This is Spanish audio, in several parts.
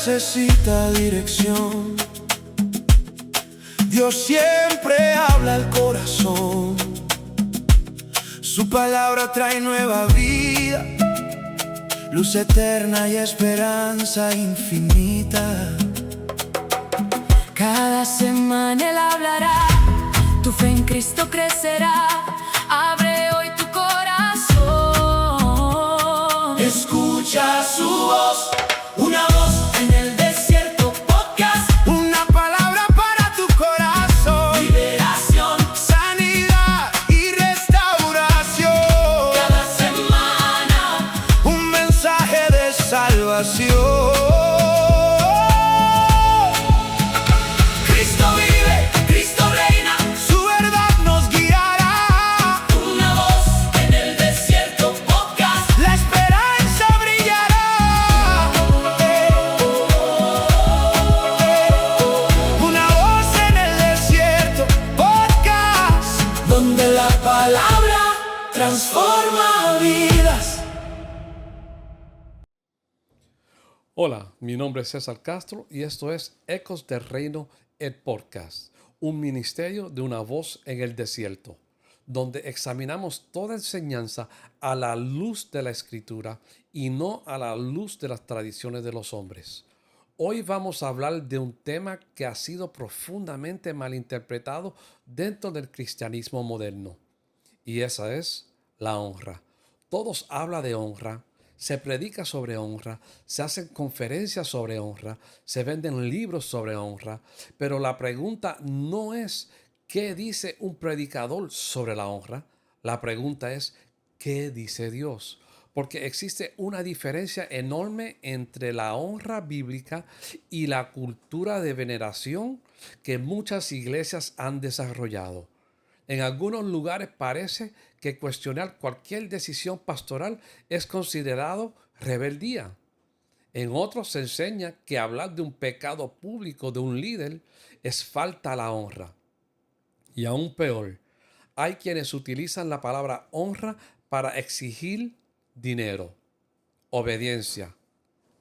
necesita dirección, Dios siempre habla al corazón. Su palabra trae nueva vida, luz eterna y esperanza infinita. Cada semana Él hablará, tu fe en Cristo crecerá. Abre hoy tu corazón. Escucha su voz, una voz en el desierto podcast. Una palabra para tu corazón, Liberación, sanidad y restauración. cada semana. Un mensaje de salvación. Cristo vive, Cristo reina. Su verdad nos guiará, Una voz en el desierto podcast. la esperanza brillará. Una voz en el desierto podcast, Donde la palabra transforma vidas. Hola, mi nombre es César Castro y esto es Ecos del Reino, el podcast, un ministerio de una voz en el desierto, donde examinamos toda enseñanza a la luz de la Escritura y no a la luz de las tradiciones de los hombres. Hoy vamos a hablar de un tema que ha sido profundamente malinterpretado dentro del cristianismo moderno, y esa es la honra. Todos hablan de honra. Se predica sobre honra, se hacen conferencias sobre honra, se venden libros sobre honra, pero la pregunta no es ¿qué dice un predicador sobre la honra? La pregunta es ¿qué dice Dios? Porque existe una diferencia enorme entre la honra bíblica y la cultura de veneración que muchas iglesias han desarrollado. En algunos lugares parece que cuestionar cualquier decisión pastoral es considerado rebeldía. En otros se enseña que hablar de un pecado público de un líder es falta a la honra. Y aún peor, hay quienes utilizan la palabra honra para exigir dinero, obediencia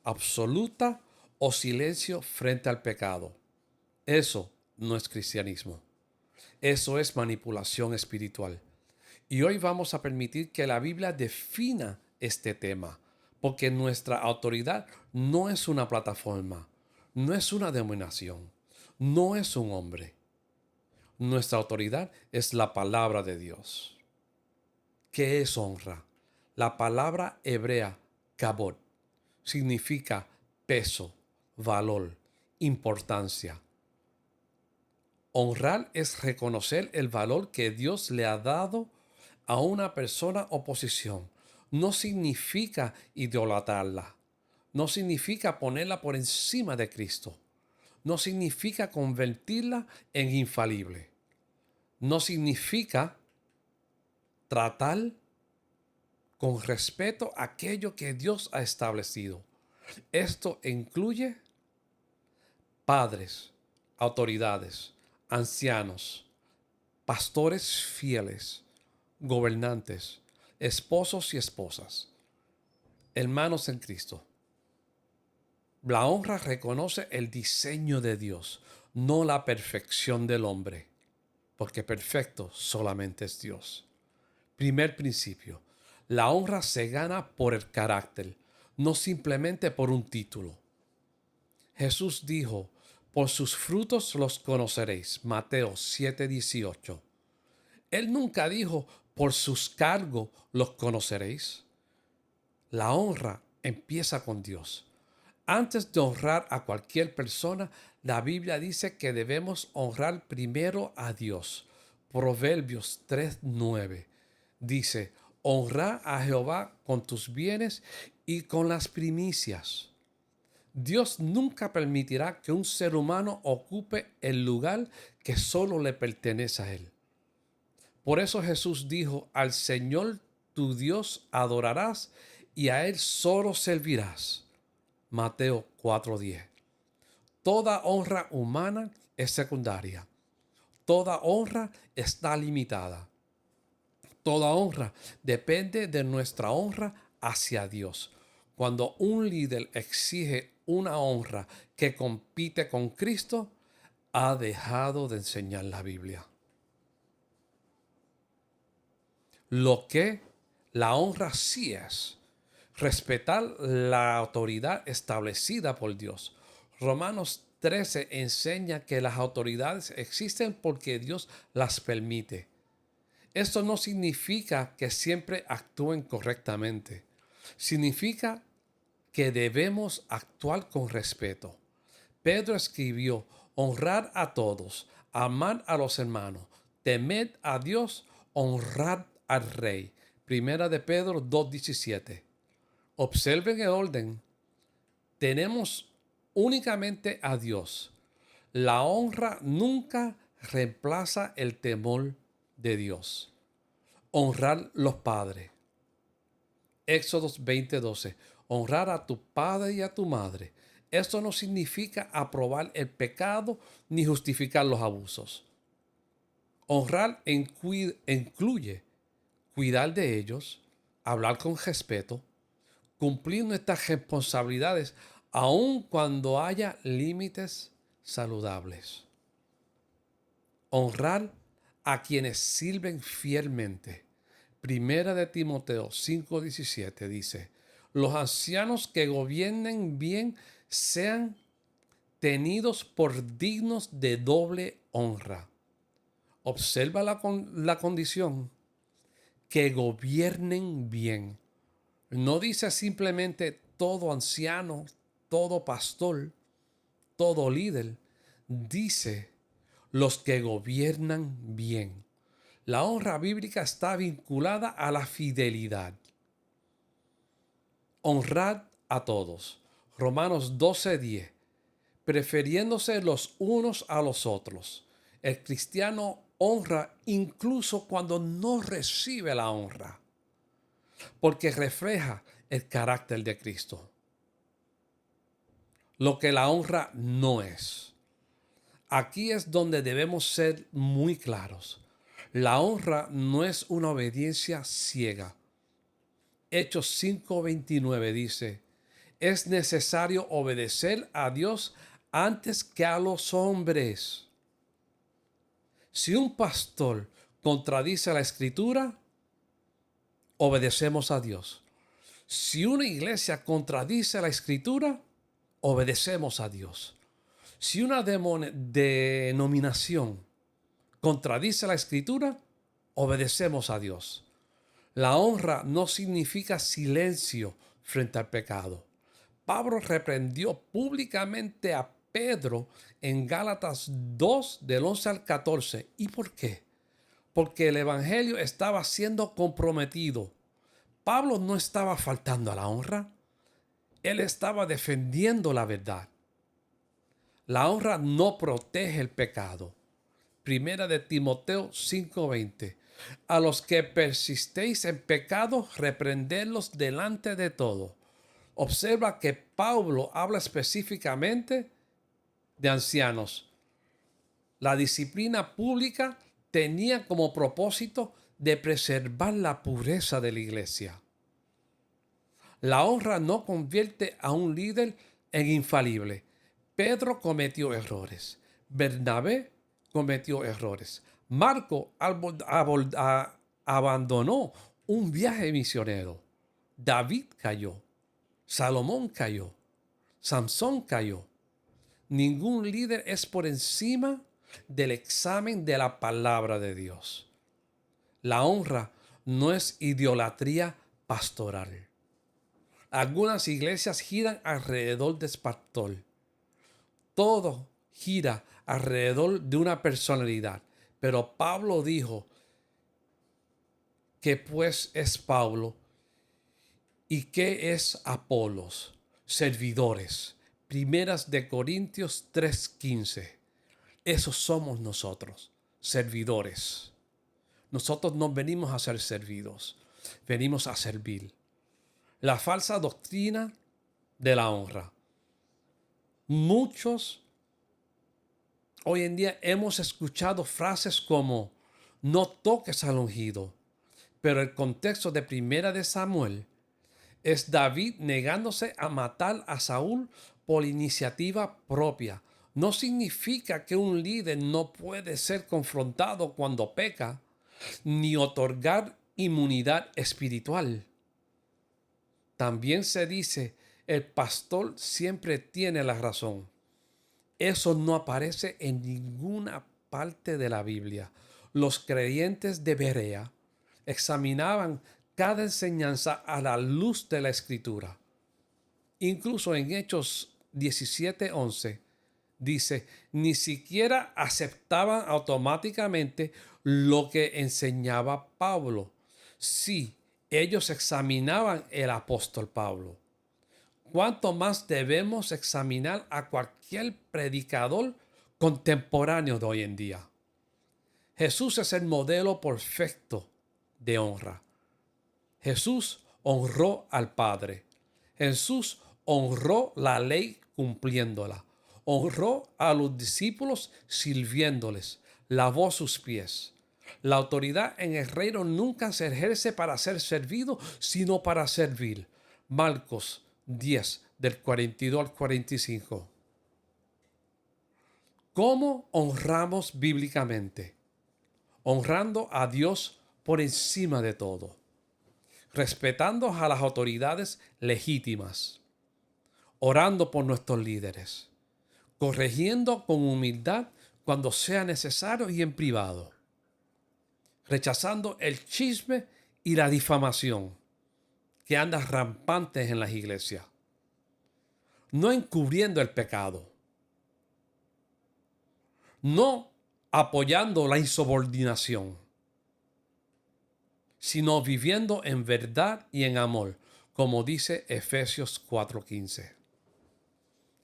absoluta o silencio frente al pecado. Eso no es cristianismo. Eso es manipulación espiritual. Y hoy vamos a permitir que la Biblia defina este tema, porque nuestra autoridad no es una plataforma, no es una denominación, no es un hombre. Nuestra autoridad es la palabra de Dios. ¿Qué es honra? La palabra hebrea, kabod, significa peso, valor, importancia. Honrar es reconocer el valor que Dios le ha dado a una persona o posición. No significa idolatrarla. No significa ponerla por encima de Cristo. No significa convertirla en infalible. No significa tratar con respeto aquello que Dios ha establecido. Esto incluye padres, autoridades, ancianos, pastores fieles, gobernantes, esposos y esposas, hermanos en Cristo. La honra reconoce el diseño de Dios, no la perfección del hombre, porque perfecto solamente es Dios. Primer principio, la honra se gana por el carácter, no simplemente por un título. Jesús dijo, por sus frutos los conoceréis. Mateo 7:18. Él nunca dijo, por sus cargos los conoceréis. La honra empieza con Dios. Antes de honrar a cualquier persona, la Biblia dice que debemos honrar primero a Dios. Proverbios 3:9 dice, honra a Jehová con tus bienes y con las primicias. Dios nunca permitirá que un ser humano ocupe el lugar que solo le pertenece a Él. Por eso Jesús dijo, al Señor tu Dios adorarás y a Él solo servirás. Mateo 4:10. Toda honra humana es secundaria. Toda honra está limitada. Toda honra depende de nuestra honra hacia Dios. Cuando un líder exige una honra que compite con Cristo, ha dejado de enseñar la Biblia. Lo que la honra sí es respetar la autoridad establecida por Dios. Romanos 13 enseña que las autoridades existen porque Dios las permite. Esto no significa que siempre actúen correctamente. Significa que debemos actuar con respeto. Pedro escribió: honrad a todos, amad a los hermanos, temed a Dios, honrad al rey. Primera de Pedro 2:17. Observen el orden. Tenemos únicamente a Dios. La honra nunca reemplaza el temor de Dios. Honrar los padres. Éxodos 20:12. Honrar a tu padre y a tu madre. Esto no significa aprobar el pecado ni justificar los abusos. Honrar incluye cuidar de ellos, hablar con respeto, cumplir nuestras responsabilidades aun cuando haya límites saludables. Honrar a quienes sirven fielmente. Primera de Timoteo 5:17 dice: los ancianos que gobiernen bien sean tenidos por dignos de doble honra. Observa la condición: que gobiernen bien. No dice simplemente todo anciano, todo pastor, todo líder. Dice los que gobiernan bien. La honra bíblica está vinculada a la fidelidad. Honrad a todos. Romanos 12:10. Prefiriéndose los unos a los otros. El cristiano honra incluso cuando no recibe la honra, porque refleja el carácter de Cristo. Lo que la honra no es. Aquí es donde debemos ser muy claros. La honra no es una obediencia ciega. Hechos 5:29 dice: es necesario obedecer a Dios antes que a los hombres. Si un pastor contradice la Escritura, obedecemos a Dios. Si una iglesia contradice la Escritura, obedecemos a Dios. Si una denominación contradice la Escritura, obedecemos a Dios. La honra no significa silencio frente al pecado. Pablo reprendió públicamente a Pedro en Gálatas 2, del 11 al 14. ¿Y por qué? Porque el evangelio estaba siendo comprometido. Pablo no estaba faltando a la honra. Él estaba defendiendo la verdad. La honra no protege el pecado. Primera de Timoteo 5:20. A los que persistéis en pecado, reprendedlos delante de todo. Observa que Pablo habla específicamente de ancianos. La disciplina pública tenía como propósito de preservar la pureza de la iglesia. La honra no convierte a un líder en infalible. Pedro cometió errores. Bernabé cometió errores. Marco abandonó un viaje misionero. David cayó. Salomón cayó. Samson cayó. Ningún líder es por encima del examen de la palabra de Dios. La honra no es idolatría pastoral. Algunas iglesias giran alrededor del pastor. Todo gira alrededor de una personalidad. Pero Pablo dijo que pues es Pablo y que es Apolos, servidores. Primeras de Corintios 3:15. Esos somos nosotros, servidores. Nosotros no venimos a ser servidos, venimos a servir. La falsa doctrina de la honra. Muchos hoy en día hemos escuchado frases como: no toques al ungido. Pero el contexto de Primera de Samuel es David negándose a matar a Saúl por iniciativa propia. No significa que un líder no puede ser confrontado cuando peca, ni otorgar inmunidad espiritual. También se dice, el pastor siempre tiene la razón. Eso no aparece en ninguna parte de la Biblia. Los creyentes de Berea examinaban cada enseñanza a la luz de la Escritura. Incluso en Hechos 17:11 dice, ni siquiera aceptaban automáticamente lo que enseñaba Pablo. Sí, ellos examinaban el apóstol Pablo. ¿Cuánto más debemos examinar a cualquier predicador contemporáneo de hoy en día? Jesús es el modelo perfecto de honra. Jesús honró al Padre. Jesús honró la ley cumpliéndola. Honró a los discípulos sirviéndoles. Lavó sus pies. La autoridad en el reino nunca se ejerce para ser servido, sino para servir. Marcos 10, del 42 al 45. ¿Cómo honramos bíblicamente? Honrando a Dios por encima de todo. Respetando a las autoridades legítimas. Orando por nuestros líderes. Corrigiendo con humildad cuando sea necesario y en privado. Rechazando el chisme y la difamación que anda rampantes en las iglesias. No encubriendo el pecado. No apoyando la insubordinación, sino viviendo en verdad y en amor, como dice Efesios 4:15.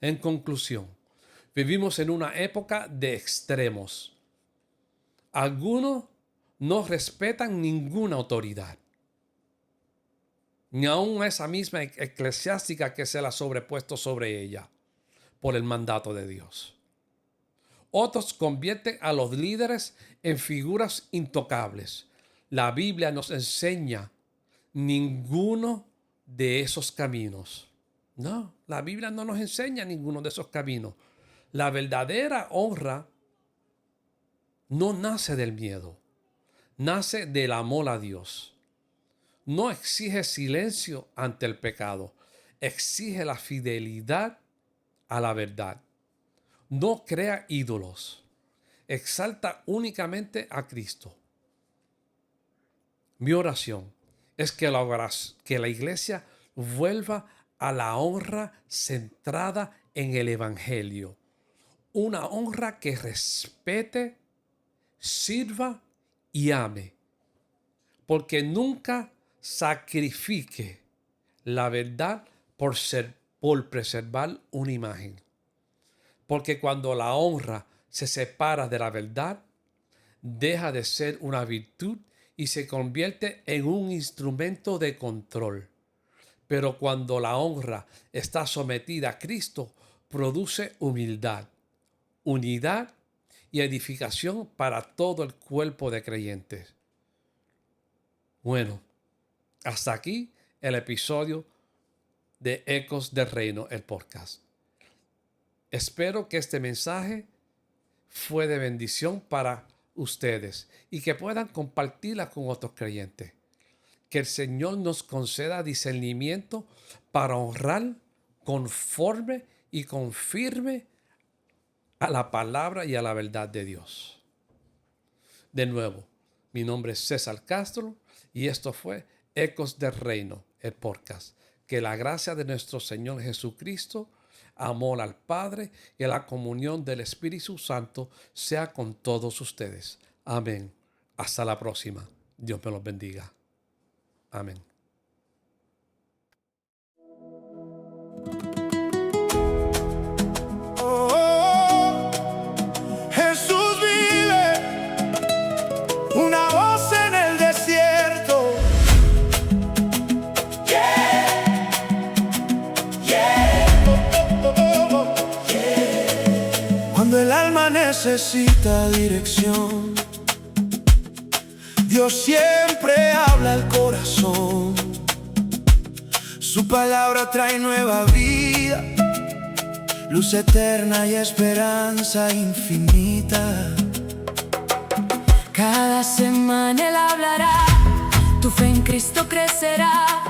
En conclusión, vivimos en una época de extremos. Algunos no respetan ninguna autoridad, ni aun esa misma eclesiástica que se la ha sobrepuesto sobre ella por el mandato de Dios. Otros convierten a los líderes en figuras intocables. La Biblia nos enseña ninguno de esos caminos. No, la Biblia no nos enseña ninguno de esos caminos. La verdadera honra no nace del miedo, nace del amor a Dios. No exige silencio ante el pecado, exige la fidelidad a la verdad. No crea ídolos, exalta únicamente a Cristo. Mi oración es que la iglesia vuelva a la honra centrada en el Evangelio. Una honra que respete, sirva y ame. Porque nunca sacrifique la verdad por preservar una imagen. Porque cuando la honra se separa de la verdad, deja de ser una virtud y se convierte en un instrumento de control. Pero cuando la honra está sometida a Cristo, produce humildad, unidad y edificación para todo el cuerpo de creyentes. Bueno, hasta aquí el episodio de Ecos del Reino, el podcast. Espero que este mensaje fue de bendición para ustedes y que puedan compartirla con otros creyentes. Que el Señor nos conceda discernimiento para honrar conforme y confirme a la palabra y a la verdad de Dios. De nuevo, mi nombre es César Castro y esto fue Ecos del Reino, el podcast. Que la gracia de nuestro Señor Jesucristo, amor al Padre y la comunión del Espíritu Santo sea con todos ustedes. Amén. Hasta la próxima. Dios me los bendiga. Amén. Jesús vive, una voz en el desierto. Yeah, yeah, yeah. Cuando el alma necesita dirección, Dios siempre habla al corazón. Su palabra trae nueva vida luz eterna y esperanza infinita. Cada semana Él hablará, tu fe en Cristo crecerá.